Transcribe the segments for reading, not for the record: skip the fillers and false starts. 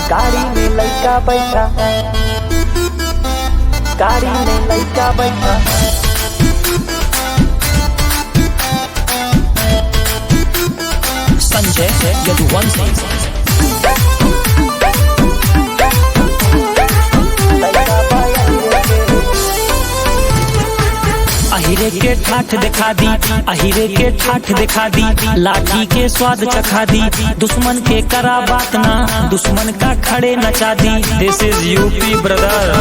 गाड़ी में लड़का बैठा, गाड़ी में लड़का बैठा। संजय यदुवंशी अहिरे के ठाठ दिखा दी, अहिरे के ठाठ दिखा दी, लाठी के स्वाद चखा दी, दुश्मन के करा बात ना, दुश्मन का खड़े नचा दी। दिस इज यूपी ब्रदर।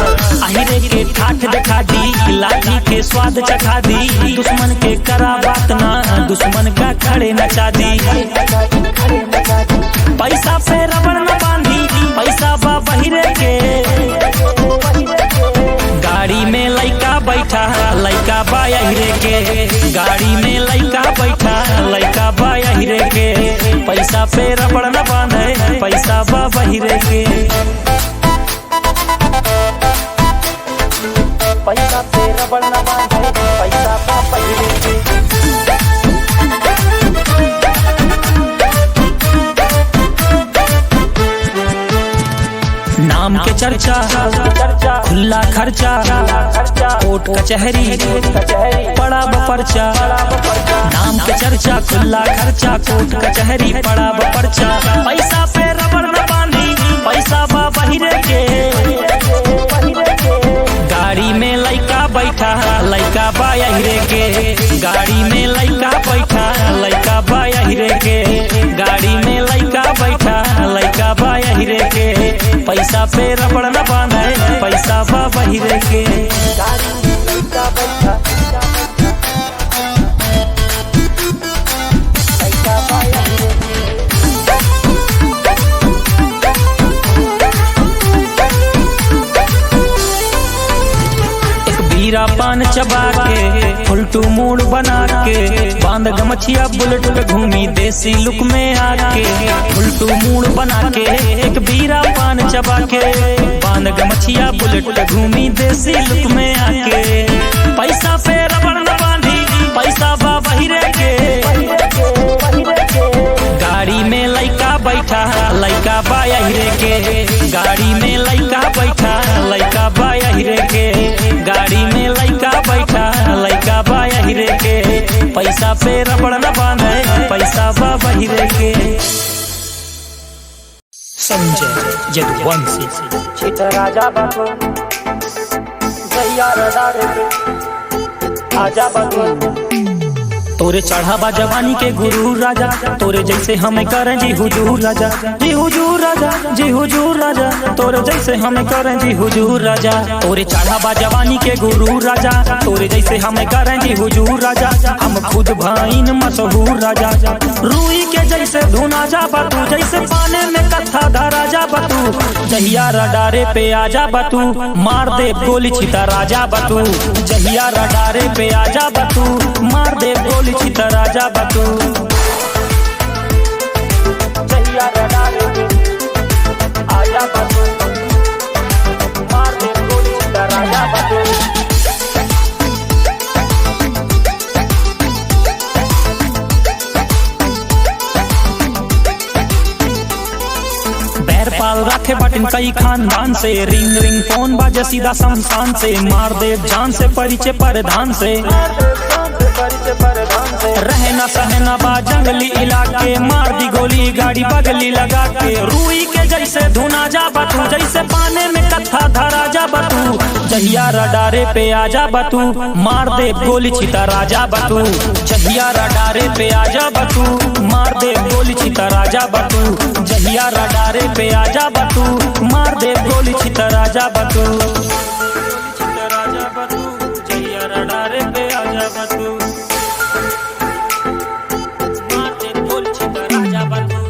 अहिरे के ठाठ दिखा दी, लाठी के स्वाद चखा दी, दुश्मन के करा बात ना, दुश्मन का खड़े नचा दी। पैसा पे रबड़ न बांधी, पैसा बा बहिरे के, गाड़ी में लइका बैठा, लइका बा अहिरे के, गाड़ी में लइका बैठा, लइका बा अहिरे के, पैसा पे रबड़ न बांधे, पैसा बा बहिरे के। पैसा पे रबड़ न बांधे, पैसा बा बहिरे के। नाम के चर्चा, खुला खर्चा, कोर्ट कचहरी, पड़ा बपर्चा। नाम के चर्चा, खुला खर्चा, कोर्ट कचहरी, पड़ा बपर्चा। पैसा पे रबड़ न बांधी, पैसा बा बहिरे के, गाड़ी में लइका बैठा, लइका बा अहिरे के, गाड़ी में लइका बैठा, लइका बा अहिरे के, गाड़ी में लइका बैठा, लइका बा अहिरे के, पैसा पे रबड़ न बांधे, पैसा बा बहिरे के। गाड़ी में लड़का बैठा, पैसा बा अहिरे के। बीरा पान चबा के, उल्टू मूड बना के, बांध गमछिया बुलेट पे घूमी देसी लुक में आके, उल्टू मूड बना के, एक बीरा पान चबा के, बांध गमछिया बुलेट पे घूमी देसी लुक में आके। पैसा पे रबड़ न बांधी, पैसा बा बहिरे के, गाड़ी में लइका बैठा, लइका बा अहिरे के, गाड़ी में लइका बैठा, लइका बा अहिरे के, गाड़ी में लइका बैठा, लइका बा अहिरे के, पैसा पे रबड़ न बांधे, पैसा बा बहिरे के। संजय यदुवंशी छित राजा बाबू भैया रडारे के, आजा बाबू। तोरे चढ़ावा जवानी के गुरु राजा, तोरे जैसे हमें करें जी हुजूर राजा, जी हुजूर राजा, जी हुजूर राजा, तोरे जैसे हमें करें जी हुजूर राजा। तोरे चढ़ावा जवानी के गुरु राजा, तोरे जैसे हमें करें जी हुजूर राजा, हम खुद भाईन मशहूर राजा। रूई के जैसे धुना जा बतू, जैसे पाने में कथा धरा जा बतू, जहिया रडारे पे आजा बतू, मार दे गोली छिता राजा बतू, जहिया रडारे पे आजा बतू, मार दे गोली छिता राजा बतू, जहिया रडारे पे आजा बतू, मार दे गोली छिता राजा बतू। बैर पाल रखे बटन कई खानदान से, रिंग रिंग फोन बाजे सीधा शमशान से, मार दे जान से परिचय परधान से, रहना सहना बा जंगली इलाके, मार दी गोली गाड़ी बगली लगा के। रूई के जैसे धुना जा बतू, जैसे पाने में कथा धरा जा बतू, जहिया रडारे पे आजा बतू, मार दे गोली छिता राजा बतू, जहिया रडारे पे आजा बतू, मार दे गोली छिता राजा बतू, जहिया रडारे पे आजा बतू, मार दे गोली छिता राजा बतू, जहिया रडारे पे आजा बतू, मार दे गोली छिता राजा बतू।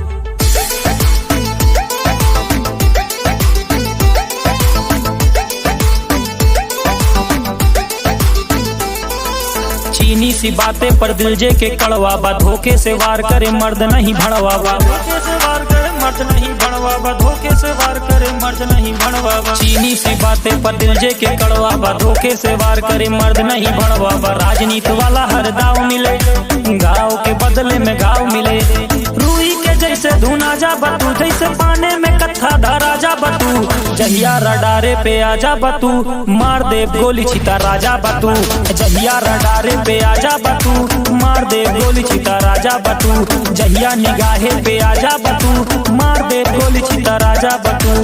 चीनी सी बातें पर दिल जे के कड़वा बा, धोखे से वार करे मर्द नहीं भड़वा बा, धोखे से वार करे मर्द नहीं भड़वा बा, धोखे से वार करे मर्द नहीं भड़वा बा। चीनी सी बातें पर दिल जे के कड़वा बा, धोखे से वार करे मर्द नहीं भड़वा बा। राजनीति वाला हर दाव मिले, गाँव के बदले में गाँव मिले। रूई के जैसे धुना जा बतू, जैसे पाने में कथा धरा जा बतू जहिया रडारे पे आजा बतू मार दे गोली छिता राजा बतू जहिया रडारे पे आजा बतू मार दे गोली छिता राजा बतू जहिया निगाहे पे आजा बतू मार दे गोली छिता राजा बतू।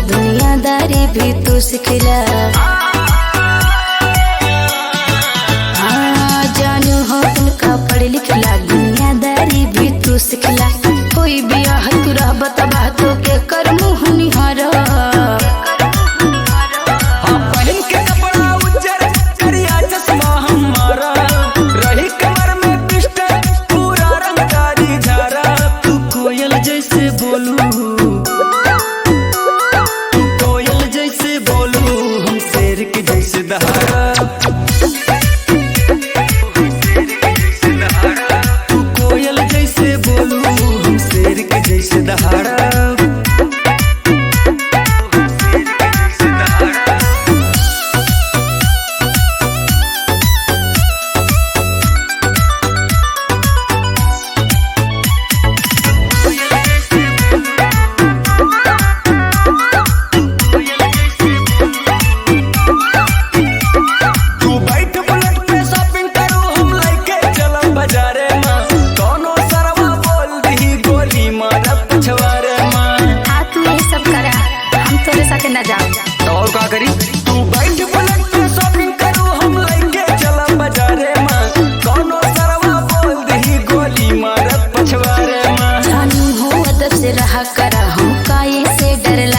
भी तू सिखला जानू हो तुमका पढ़ लिखला दुनियादारी भी तू सिखला कोई बियाह तू रह बतबा तो के कर मुँह निहारा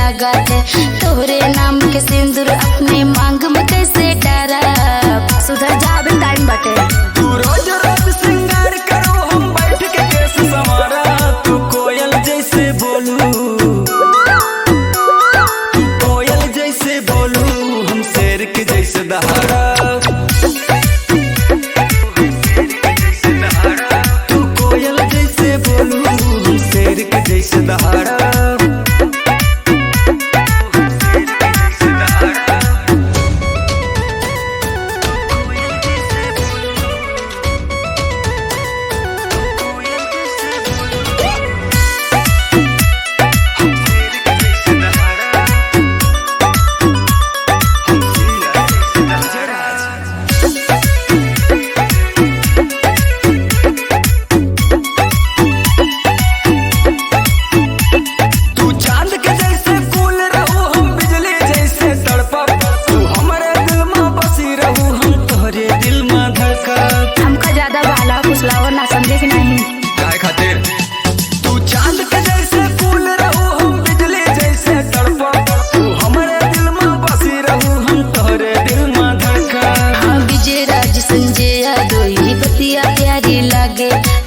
तोहरे नाम के सिंदूर अपने मांग में कैसे डारा सुधर जा भी टाइम बटे तू रोज रोज श्रृंगार करो हम बैठ के केस संवारा तू कोयल जैसे बोलू कोयल जैसे बोलू हम शेर के जैसे दहाड़ा तू कोयल जैसे बोलू हम शेर के जैसे दहाड़ा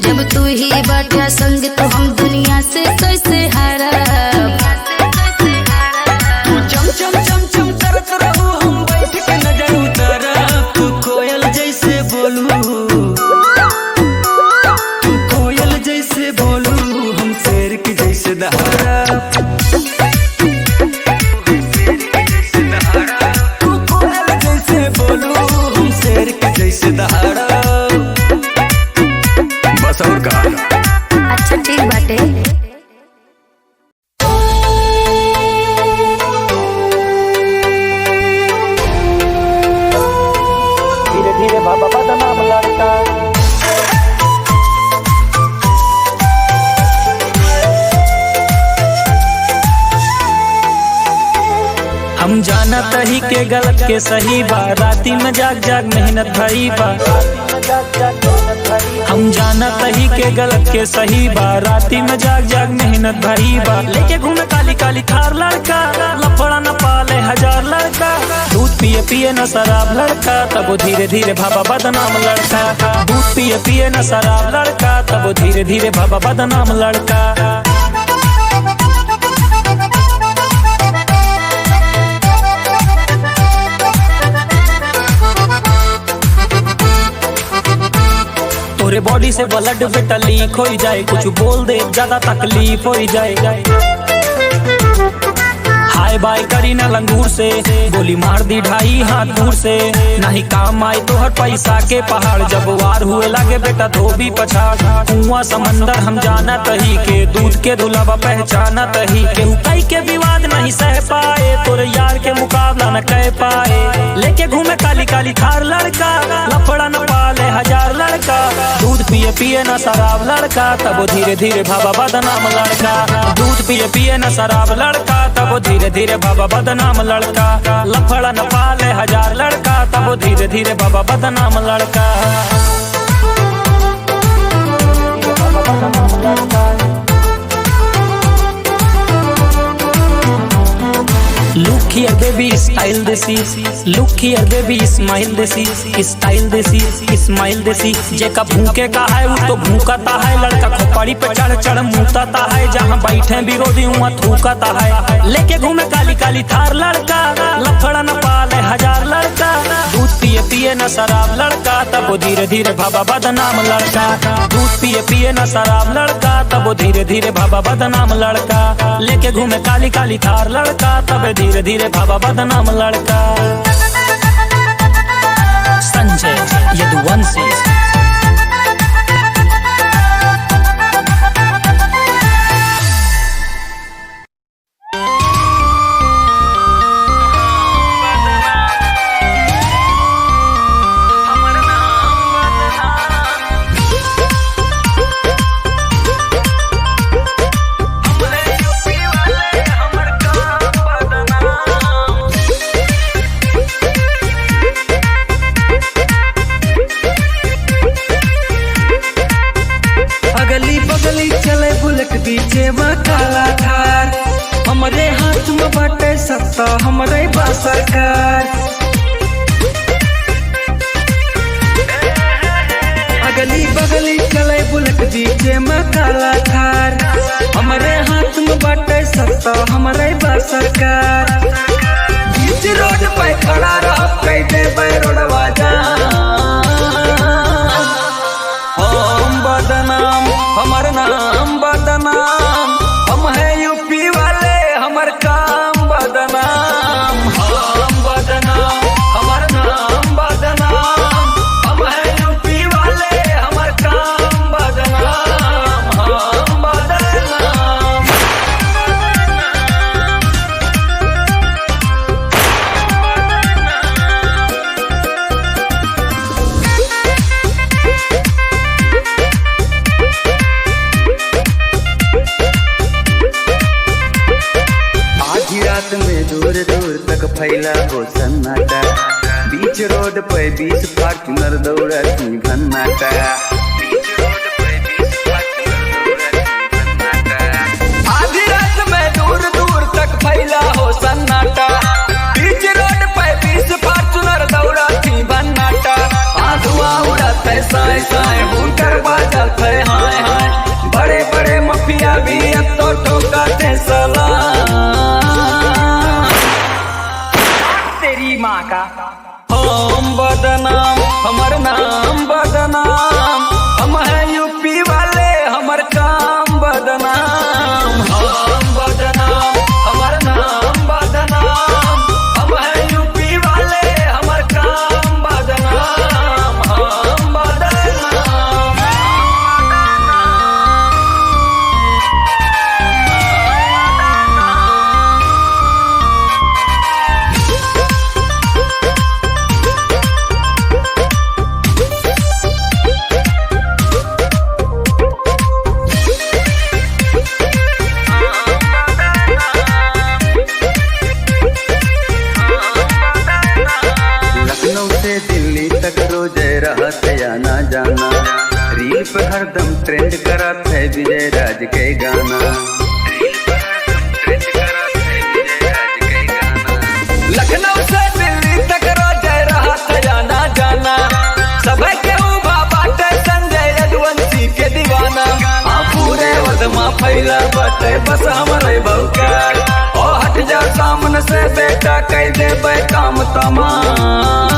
जब तू ही बाटा संग तो हम दुनिया से कैसे हारा तू चम चम चम चम करत रहू हम बैठ के नजर उतारा तू कोयल जैसे बोलू तू कोयल जैसे बोलू हम शेर के जैसे दहाड़ा तू कोयल जैसे बोलू हम शेर के जैसे दहाड़ा बस और का अच्छा ठीक बाटे धीरे धीरे बाबा बदनाम लड़का हम जाना तही के गलत के सही बा राती में जाग जाग मेहनत भई बा हम जाना तही के गलत के सही बा राती में जाग जाग मेहनत भई बा लेके घूमे काली काली थार लड़का लफड़ा न पाले हजार लड़का दूध पिए पिए न शराब लड़का तब धीरे धीरे भाबा बदनाम लड़का दूध पिए पिए न शराब लड़का तब धीरे धीरे भाबा बदनाम लड़का तोरे बॉडी से ब्लड बेटा लीक हो जाए, कुछ बोल दे ज्यादा तकलीफ हो जाए। हाय बाय करी ना लंगूर से, गोली मार दी 2.5 हाथ दूर से। नहीं काम आए तो हर पैसा के पहाड़, जब वार हुए लगे बेटा धोबी पछाड़। कुआं समंदर हम जाना तही के, दूध के दुलावा पहचाना तही के। कई के विवाद नहीं सह पाए, तोरे यार के मुकाबला न कह पाए। लेके घूमे काली काली थार लड़का, लफड़ा न पाले 1000 लड़का। दूध पिए पिए न शराब लड़का, तब धीरे धीरे भाबा बदनाम लड़का। दूध पिए पिए न शराब लड़का, तब धीरे धीरे बाबा बदनाम लड़का। लफड़ा न पाले 1000 लड़का, तब धीरे धीरे बाबा बदनाम लड़का। Look here baby style देसी, look here baby smile देसी, स्टाइल देसी स्माइल देसी। जेका भूखे का है वो तो भूखता है, लड़का खोपड़ी पे चढ़ चढ़ मुताता है। जहाँ बैठे विरोधी वहाँ थूकता है। लेके घूमे काली काली थार लड़का, लफड़ा न पाले 1000 लड़का। दूध पिए पिए न शराब लड़का, तब धीरे धीरे बाबा बदनाम लड़का। दूध पिए पिए न शराब लड़का, तब धीरे धीरे बाबा बदनाम लड़का। लेके घूमे काली काली थार लड़का, तब धीरे धीरे बाबा बदनाम लड़का। संजय यदुवंशी। हमरे हाथ में बाटे सत्ता, हमरे बा सरकार। अगली बगली चले बुलेट बीचे में काला थार। हमरे हाथ में बाटे सत्ता, हमरे बा सरकार। बीच रोड पे खड़ा रह कई दे रोडवा हम बदनाम, हमर नाम बदनाम। हम है यूपी वाले, हमर काम बदनाम। हम बदनाम, हमर नाम बदनाम। हम है यूपी वाले, हमर काम बदनाम। हम बदनाम। रात में दूर दूर तक फैला हो सन्नाटा। बीच रोड पे 20 फॉर्च्यूनर दौड़ती भन्नाटा। आधी रात में दूर दूर तक फैला हो सन्नाटा। बीच रोड पे 20 फॉर्च्यूनर दौड़ती भन्नाटा। धुआं उड़ाते साए साए, हुनकर बाजते हाय हाय। बड़े बड़े मफिया भी अब तो ठोकाते सलाम। माँ का हम बदनाम, हमर नाम बदनाम। हम है यूपी वाले, हमर काम बदनाम। हम बदनाम, हमर नाम बदनाम। हम है यूपी वाले, हमर काम बदनाम। हम बदनाम। आना जाना। रील पे हरदम ट्रेंड करत है विजय राज के गाना। लखनऊ से दिल्ली तक रोज रहा था जाना जाना। सब के उभा बाटे संजय यदुवंशी के दीवाना। पूरे वर्धमा फैला बाटे बस हमारे बहुकार। ओ हट जा सामने से बेटा कह दे काम तमाम।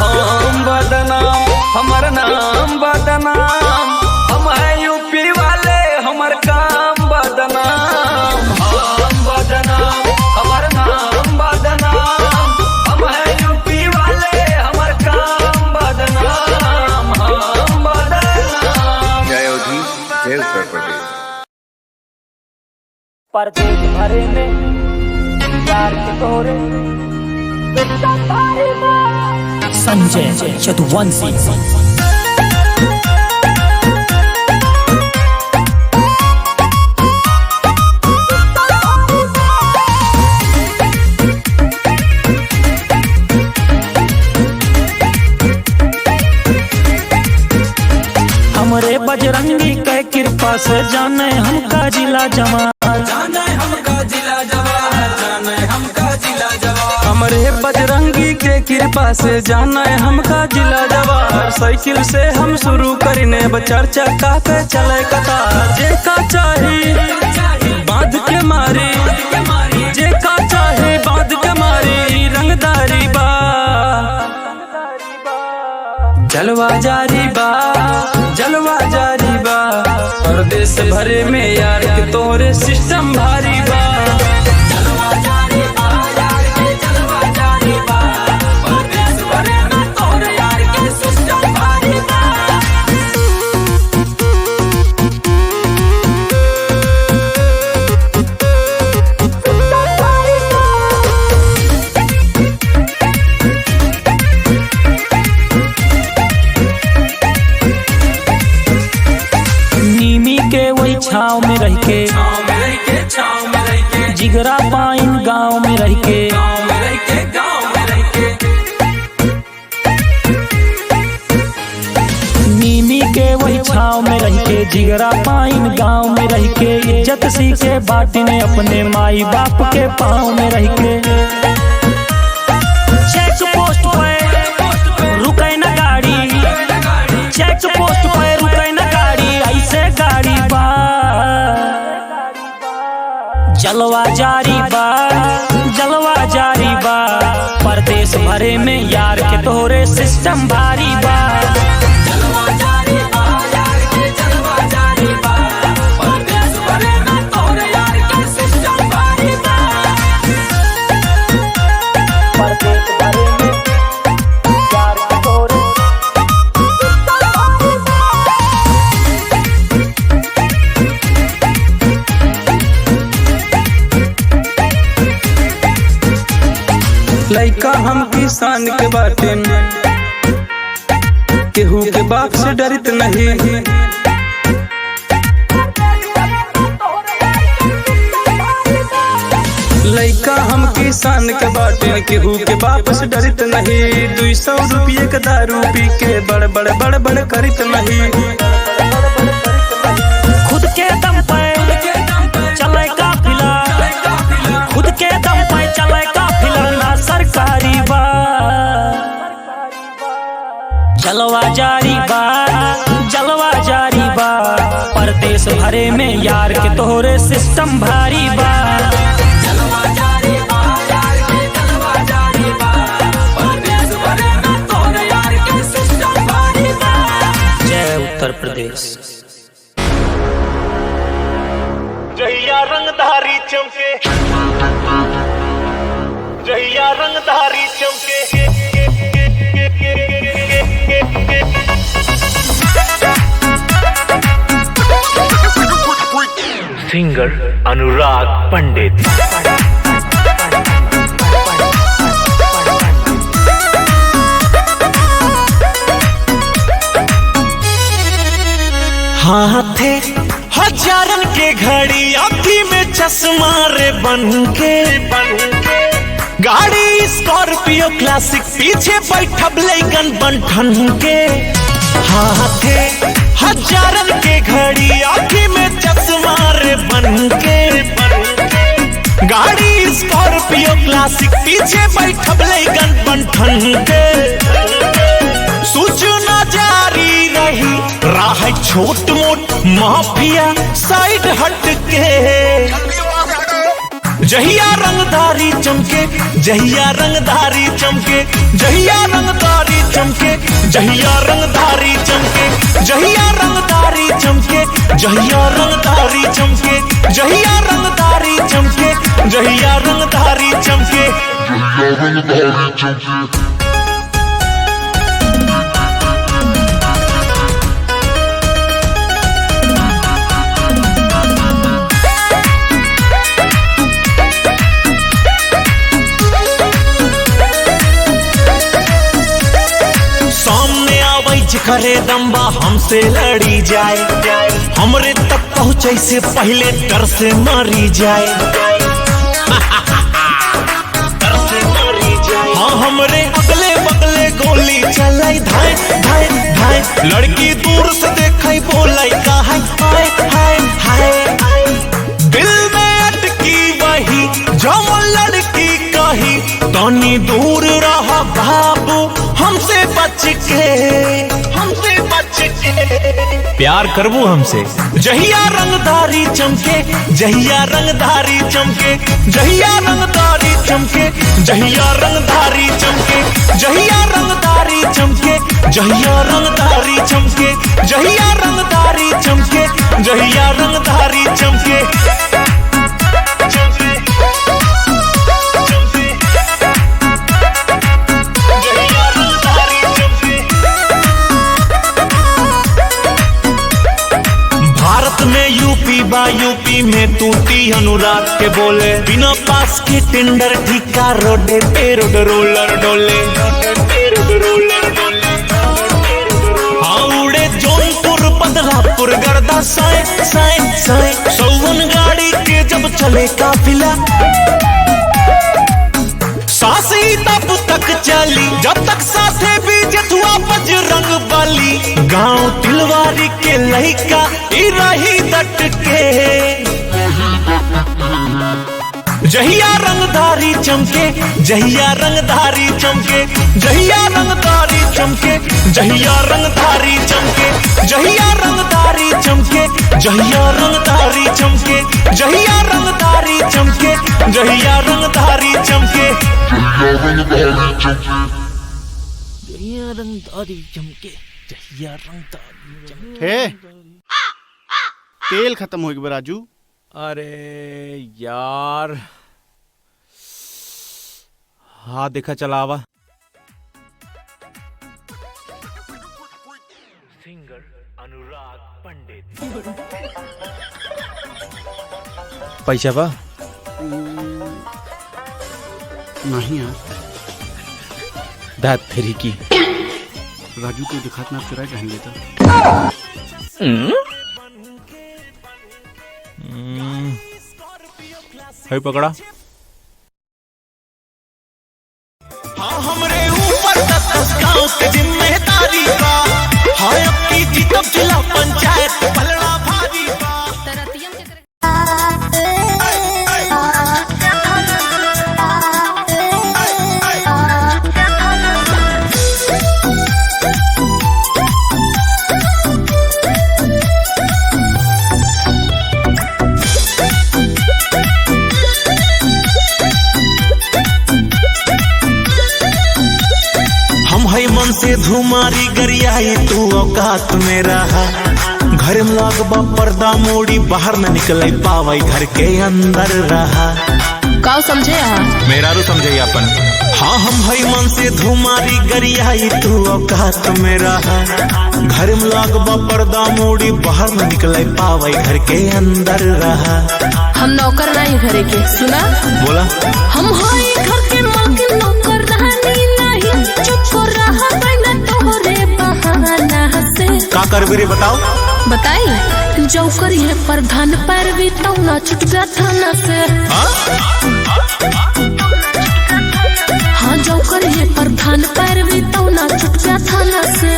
हम बदनाम हमार नाम बदनाम, हम है यूपी वाले हमार काम बदनाम, हम बदनाम, हमार नाम बदनाम, हम है यूपी वाले हमार काम बदनाम, हम बदनाम। जय योगी जय उत्तर प्रदेश। परदेश भरे में यार के तोरे संजय चतुवंशी। हमरे बजरंगी के कृपा से जाने हमका जिला जवान, जाने हमका जिला जवाहर, जाने हमका जिला जवाहर। हमरे बजरंगी के कृपा से जाना है हमका जिला जवाहर। साइकिल से हम शुरू करने चर्चा का के चले कतार। जे का चाही बांध के मारी, जे का चाहे बांध के मारी, रंगदारी बा जलवा जारी बा, जलवा जारी बा। परदेश भरे में यार के तोरे सिस्टम भारी बा। छाव में रह के, जिगरा पाइन गाँव में रह के, नीमी के वही छाव में रह के, जिगरा पाइन गाँव में रह के, इज्जत सीखे बाटने अपने माई बाप के पाँव में रह के। चेक पोस्ट पे रुके न गाड़ी, चेक पोस्ट पे रुके न गाड़ी, ऐसे गाड़ी बा जलवा जारी बा, जलवा जारी बा। परदेश भरे में यार के तोरे सिस्टम भारी बा। जलवा जारी बा, यार के जलवा जारी बा। परदेश भरे में तोरे यार के सिस्टम भारी बा। परदेश भरे में यार के तोरे लइका हम किसान के बाटे, केहू के बाप से डरित नहीं। लइका हम किसान के बाटे, केहू के बाप से डरित नहीं। 200 रुपये के दारू पी के बड़ बड़ बड़ बड़ करित नहीं। खुद के दम पे चले काफिला, खुद के दम पे चले काफिला, ना सरकारी बा जलवा जारी बा, जलवा जारी बा। परदेश भरे में यार के तोरे सिस्टम भारी बा। जलवा जारी बा, यार के जलवा जारी बा। परदेश भरे में तोरे यार के सिस्टम भारी बा। जय उत्तर प्रदेश। जहिया रंगधारी चमके, जहिया रंगधारी चमके, सिंगर अनुराग पंडित। हाथे हजारन के घड़ी, आँखी में चश्मा रे बन के, गाड़ी स्कॉर्पियो क्लासिक, पीछे बैठब लेगन बंठन के। हाथे हजारन के घड़ी, आँखी में चश्मा रे बन के, गाड़ी स्कॉर्पियो क्लासिक, पीछे बैठब लेगन बंठन के। सूचना जारी रही, राह छोट मोट माफिया साइड हट के, जहिया रंगधारी चमके, जहिया रंगधारी चमके, जहिया रंगधारी चमके, जहिया रंगधारी चमके, जहिया रंगधारी चमके, जहिया रंगधारी चमके, जहिया रंगधारी चमके, जहिया रंगधारी चमके, जहिया रंगधारी चमके। करे दम्बा हमसे लड़ी जाए, हमरे तक पहुँचे से पहले डर से मरी जाए। डर से मरी जाए। हाँ हमरे अगले बगले गोली चलाई धाय धाय धाय। लड़की दूर से देखई बोलाई का हाय हाय हाय। दिल में अटकी वही जो लड़की कही, तनी दूर रहा बाबू हमसे बच के, हमसे बच के। प्यार करबू हमसे। जहिया रंगधारी चमके, जहिया रंगधारी चमके, जहिया रंगधारी चमके, जहिया रंगधारी चमके, जहिया रंगधारी चमके, जहिया रंगधारी चमके, जहिया रंगधारी चमके, जहिया रंगधारी चमके। यूपी में तूती अनुराग के बोले, बिना पास के टेंडर ठिका रोडे पे रोड रोलर डोले। हाँ उड़े जौनपुर बदलापुर गर्दा साए साए साए। सौवन गाड़ी के जब चले काफिला, सासी तब तक चली जब तक साथे भी जथुआ बजरंग बली। गांव तिलवारी के लइका रही डट के। जहिया रंगधारी चमके, जहिया रंगधारी चमके, जहिया रंगधारी चमके, जहिया रंगधारी चमके, जहिया रंगधारी चमके, जहिया रंगधारी चमके, जहिया रंगधारी चमके, जहिया रंगधारी चमके, जहिया रंगधारी चमके, जहिया रंगधारी चमके, जहिया रंगधारी चमके। तेल खत्म हो गया राजू। अरे यार, हाँ देखा चलावा। सिंगर अनुराग पंडित। पैसा बा नहीं यार। दाद फेरी की राजू को दिखात ना फिरा कहने लेता। है पकड़ा। हाँ हमरे ऊपर 10 गांव के जिम्मेदारी का, हाय अब की जीतब जिला पंचायत पलड़ा भारी का। मन से धुमारी गरियाई तू औकात में रहा। घर में लगबा पर्दा मोड़ी, बाहर न निकले पावई घर के अंदर रहा। का समझे आप? मेरा रू समझे अपन। हाँ हम हई मन से धुमारी गरियाई तू औकात में रहा। घर में लगबा पर्दा मोड़ी, बाहर न निकले पावई घर के अंदर रहा। हम नौकर नहीं घरे के, सुना बोला। हम हई घर के मालकिन नौकर रहनी नहीं, चुप रहा बिना तोहरे बहाना से। का करबे रे बताओ। बताई जो करिए प्रधान पैरवी तो ना छुट गया थाना से। हाँ जो करिए प्रधान पैरवी तो ना छुट गया थाना से।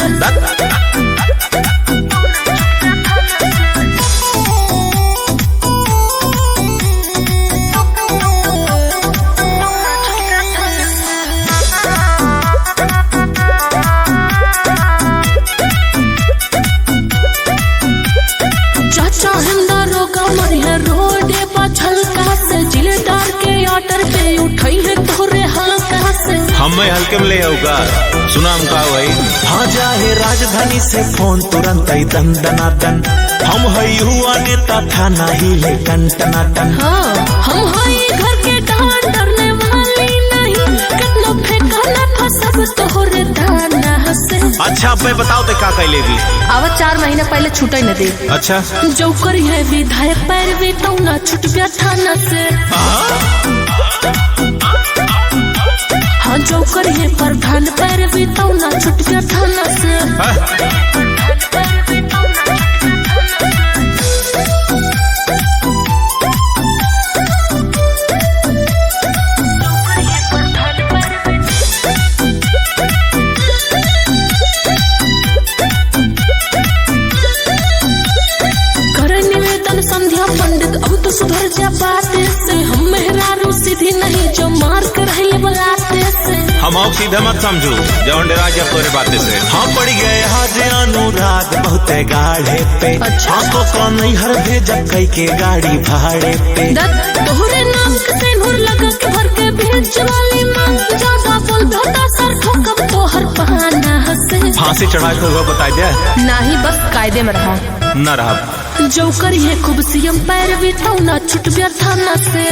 रोडे पर छलका से जिलेदार के से उठाई है तोरे हल्का से हमें हल्के में ले आऊगा। सुना हम का भाई हाँ जाए राजधानी से फोन तुरंत ही दन दनादन हम हई हुआ नेता था नहीं ले टन। हाँ हम हाई घर के डांड डरने वाली नहीं कितना फेंकाना था सब तोरे दाना से। अच्छा अब बताओ तो क्या कैलेगी। अब 4 महीने पहले छूटे न दे। अच्छा जो करी है विधायक पैर भी तो ना छूट गया थाना से। हाँ जो करी है प्रधान पैर भी तो ना छूट गया थाना से। सुधर जा बातें से हम मेहरारू सीधी नहीं जो मार कर रहे बुलाते से। हम आप सीधा मत समझो जौन डरा जा तोरे बातें से। हम पड़ गए हाज अनुराग बहुत गाढ़े पे। अच्छा तो कौन नहीं हर भेजा कई के गाड़ी भाड़े पे। तोहरे नाम के सेनुर लगा के भर के भेज वाली मांग ज्यादा बोल बेटा सर ठोकब तोहर बहाना से। फांसी चढ़ा के वो बता दे नहीं बस कायदे में रहा न रहा। जो करी है खूब सीएम पैर भी तो ना छूट गया थाना से।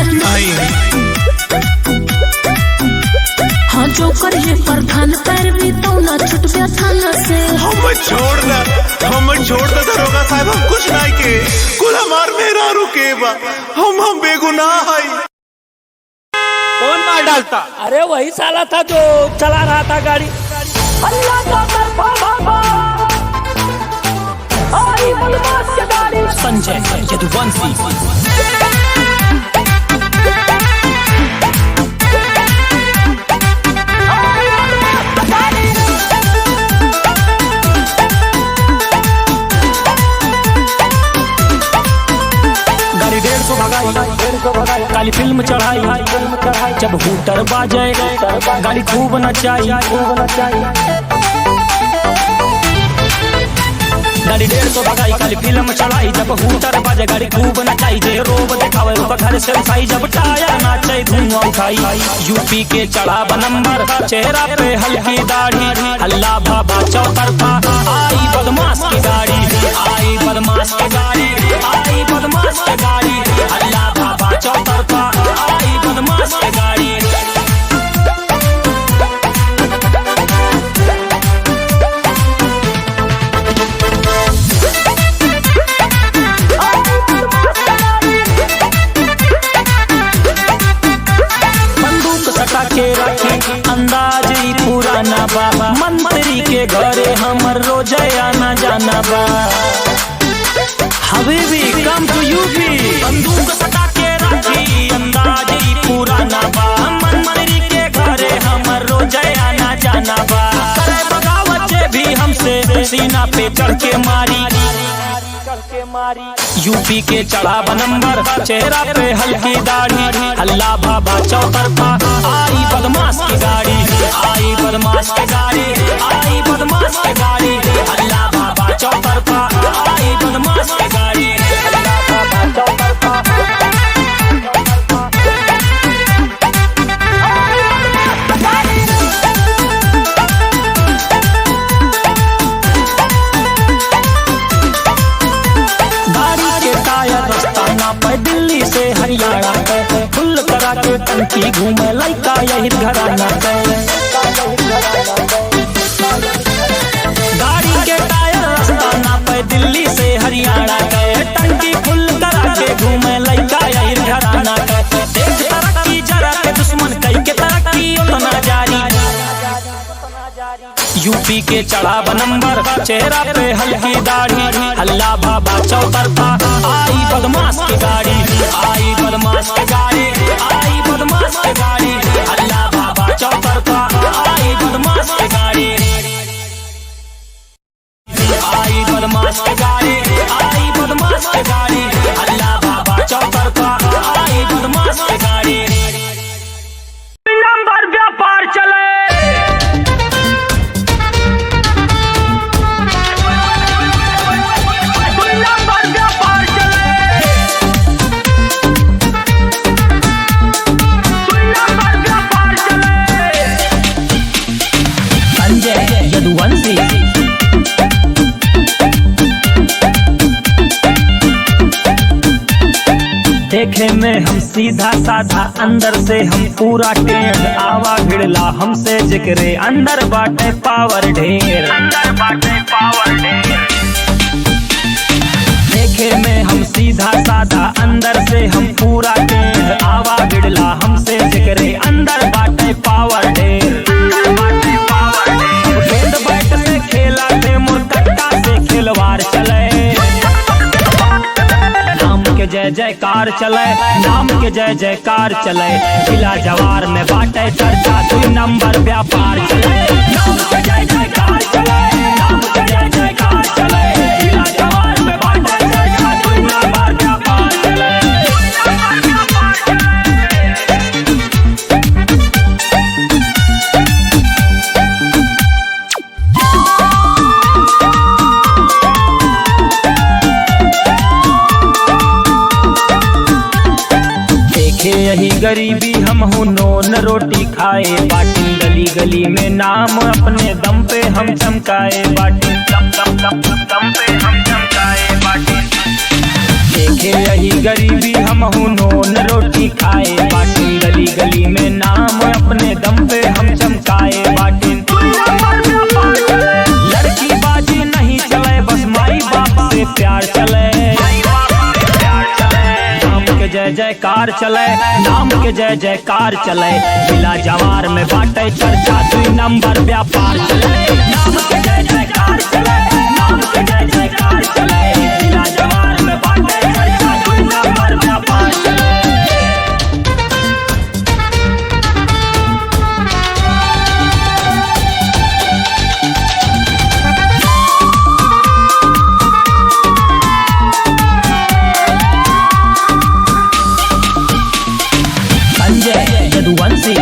हाँ जो करी है प्रधान पैर भी तो ना छूट गया थाना से। हम छोड़ दे दरोगा साहब हम कुछ नहीं के कुल हमार मेरा रुके बा हम बेगुनाह है। कौन मार डालता? अरे वही साला था जो चला रहा था गाड़ी। अल्लाह का संजय यदुवंशी गाड़ी 150 भगाई काली फिल्म चढ़ाई जब हूटर बाजे गाड़ी खूब नचाई। गाड़ी 150 भगाई काली फिल्म चढ़ाई जब हूटर बाजे गाड़ी खूब नचाई। जे रोब देखावे उसका घर से उठाई जब टायर नाचे धुआं उठाई। यूपी के चढ़ा नंबर चेहरा पे हल्की दाढ़ी अल्लाह बाबा चौतरफा आई बदमाश की गाड़ी आई बदमाश की गाड़ी आई बदमाश की गाड़ी अल्लाह बाबा चौतरफा आई बदमाश की गाड़ी। के रखी अंदाज ही पुराना बा मंत्री के घरे हमर रोज आना जाना बा। हबीबी कम टू यूपी बंदूक सटा के रखी अंदाज ही पुराना बा मंत्री के घरे हमर रोज आना जाना बा। करे बगावत भी हमसे सीना पे चढ़ के मारी यूपी के चढ़ा नंबर चेहरा पे हल्की दाढ़ी अल्लाह बाबा चौतरफा आई बदमाश की गाड़ी आई बदमाश की गाड़ी आई बदमाश की गाड़ी अल्लाह बाबा चौतरफा आई बदमाश की गाड़ी अल्लाह बाबा चौतरफा। दिल्ली से हरियाणा पे फुल करा के टंकी घूमे लड़का यही घराना पे। गाड़ी के टायर रास्ता पे दिल्ली से हरियाणा पे टंकी फुल करा के घूमे लड़का यही घराना पे। देख तरक्की जरा के दुश्मन कई के तरक्की उतना जारी। यूपी के चढ़ा नंबर चेहरा पे हल्की दाढ़ी अल्लाह बाबा चौतरफा आई बदमाश की गाड़ी आई बदमाश की गाड़ी आई बदमाश की गाड़ी अल्लाह बाबा चौतरफा आई बदमाश की गाड़ी आई बदमाश की गाड़ी आई बदमाश की गाड़ी अल्लाह बाबा चौतरफा आई बदमाश की गाड़ी। नंबर व्यापार चले नंबर देखे में हम सीधा साधा, अंदर से हम पूरा टेढ़, आवा भिड़ला हमसे जिक्रे, अंदर बाटे पावर ढेर, अंदर बाटे पावर ढेर। देखे में हम सीधा साधा, अंदर से हम पूरा टेढ़, आवा भिड़ला हमसे जिक्रे, अंदर बाटे पावर ढेर, अंदर बाटे पावर ढेर। गेंद बैट से खेला थे मुरकट्टा से खिलवाड़ चले, नाम के जय जयकार चले, नाम के जय जयकार चले, जिला जवार में बाटे चर्चा, 2 नंबर व्यापार चले, नाम के जय जयकार चले, नाम के जय जयकार चले, जिला जवार में बाटे चर्चा, 2 नंबर व्यापार चले। देखे यही गरीबी हम हूँ नोन रोटी खाए, बाटी गली गली में नाम अपने दम पे हम चमकाए, बाटी दम पे हम चमकाए बाटी। देखे यही गरीबी हम हूँ नोन रोटी खाए, बाटी गली गली में नाम अपने दम पे हम चमकाए, बाटी। लड़की बाजी नहीं चले, बस माई बाप से प्यार चले, जय जयकार चले, नाम के जय जयकार चले, जिला जवार में बाटे चर्चा, 2 नंबर व्यापार चले, नाम के जय जयकार चले, नाम के जय जयकार चले, जिला जवार में बाटे चर्चा, 2 नंबर व्यापार चले। यदुवंशी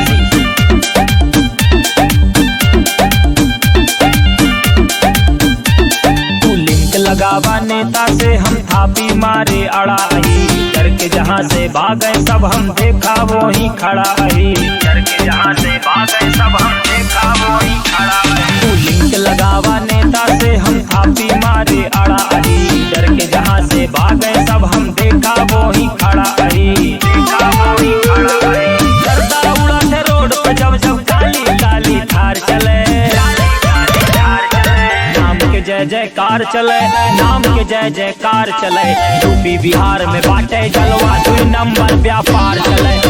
तू लिंक लगावा नेता से, हम थापी मारे अड़ाई, डर के जहाँ से भागे सब हम देखा वो ही खड़ा ही, डर के जहाँ से भागे सब हम देखा वो ही खड़ा ही। तू लिंक लगावा नेता से, हम थापी मारे अड़ाई, डर के जहाँ से भागे सब हम देखा वो ही खड़ा ही, देखा वो ही खड़ा ही। जब जब काली काली थार चले, नाम के जय जयकार चले, नाम के जय जयकार चले, यूपी बिहार में बाटे जलवा, 2 नंबर व्यापार चले।